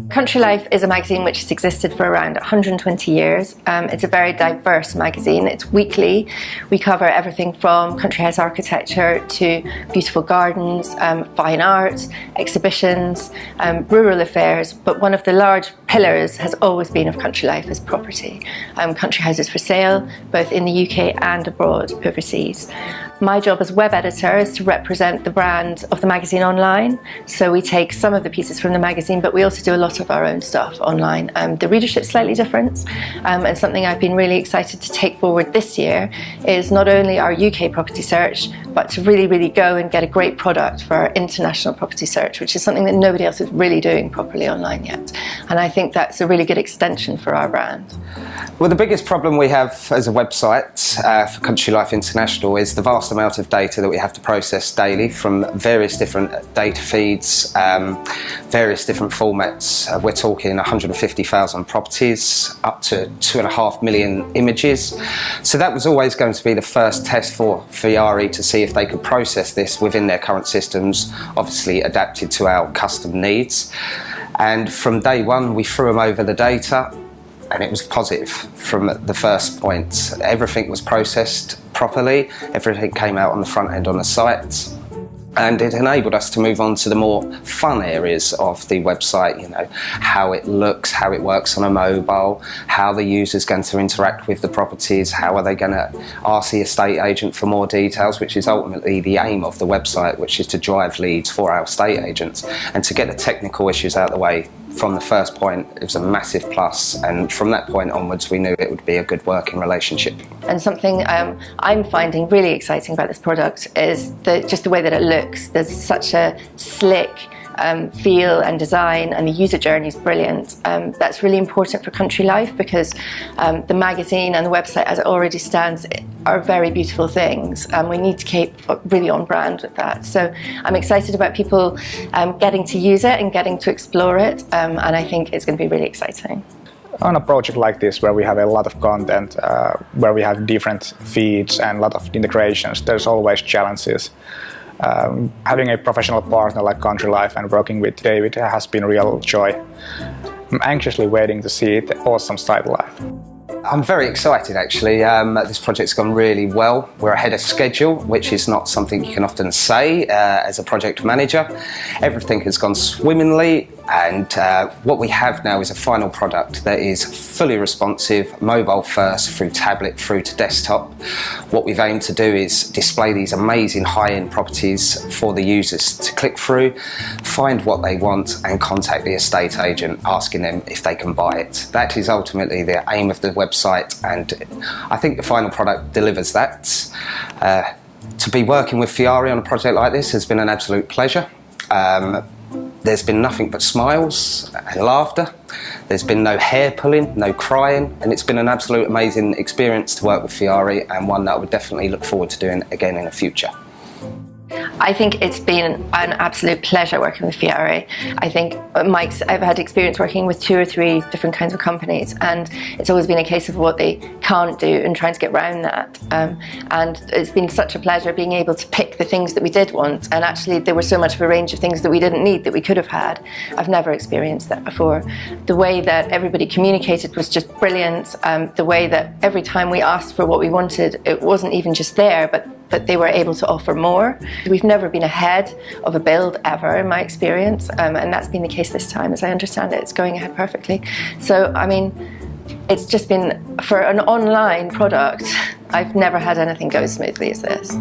Country Life is a magazine which has existed for around 120 years. It's a very diverse magazine. It's weekly. We cover everything from country house architecture to beautiful gardens, fine art, exhibitions, rural affairs. But one of the large pillars has always been of Country Life is property. Country houses for sale, both in the UK and abroad, overseas. My job as web editor is to represent the brand of the magazine online. So we take some of the pieces from the magazine, but we also do a lot of our own stuff online. The readership's slightly different, and something I've been really excited to take forward this year is not only our UK property search, but to really go and get a great product for our international property search, which is something that nobody else is really doing properly online yet. And I think that's a really good extension for our brand. Well, the biggest problem we have as a website for Country Life International is the vast amount of data that we have to process daily from various different data feeds, various different formats. We're talking 150,000 properties, up to 2.5 million images. So that was always going to be the first test for Fiare to see if they could process this within their current systems, obviously adapted to our custom needs. And from day one, we threw them over the data, and it was positive from the first point. Everything was processed properly, everything came out on the front end on the site, and it enabled us to move on to the more fun areas of the website, you know, how it looks, how it works on a mobile, how the user's going to interact with the properties, how are they going to ask the estate agent for more details, which is ultimately the aim of the website, which is to drive leads for our estate agents. And to get the technical issues out of the way from the first point, it was a massive plus, and from that point onwards we knew it would be a good working relationship. And something I'm finding really exciting about this product is just the way that it looks. There's such a slick feel and design, and the user journey is brilliant. That's really important for Country Life because the magazine and the website as it already stands are very beautiful things, and we need to keep really on brand with that. So I'm excited about people getting to use it and getting to explore it, and I think it's going to be really exciting. On a project like this, where we have a lot of content, where we have different feeds and a lot of integrations, there's always challenges. Having a professional partner like Country Life and working with David has been a real joy. I'm anxiously waiting to see the awesome site live. I'm very excited actually. This project's gone really well. We're ahead of schedule, which is not something you can often say as a project manager. Everything has gone swimmingly, and what we have now is a final product that is fully responsive, mobile first, through tablet through to desktop. What we've aimed to do is display these amazing high-end properties for the users to click through, find what they want and contact the estate agent asking them if they can buy it. That is ultimately the aim of the website, and I think the final product delivers that. To be working with Fiare on a project like this has been an absolute pleasure. There's been nothing but smiles and laughter. There's been no hair pulling, no crying, and it's been an absolute amazing experience to work with Fiare, and one that I would definitely look forward to doing again in the future. I think it's been an absolute pleasure working with Fiare. I think I've had experience working with 2 or 3 different kinds of companies, and it's always been a case of what they can't do and trying to get around that. And it's been such a pleasure being able to pick the things that we did want, and actually there was so much of a range of things that we didn't need that we could have had. I've never experienced that before. The way that everybody communicated was just brilliant. The way that every time we asked for what we wanted, it wasn't even just there, but they were able to offer more. We've never been ahead of a build ever in my experience, and that's been the case this time. As I understand it, it's going ahead perfectly. So, I mean, it's just been, for an online product, I've never had anything go as smoothly as this.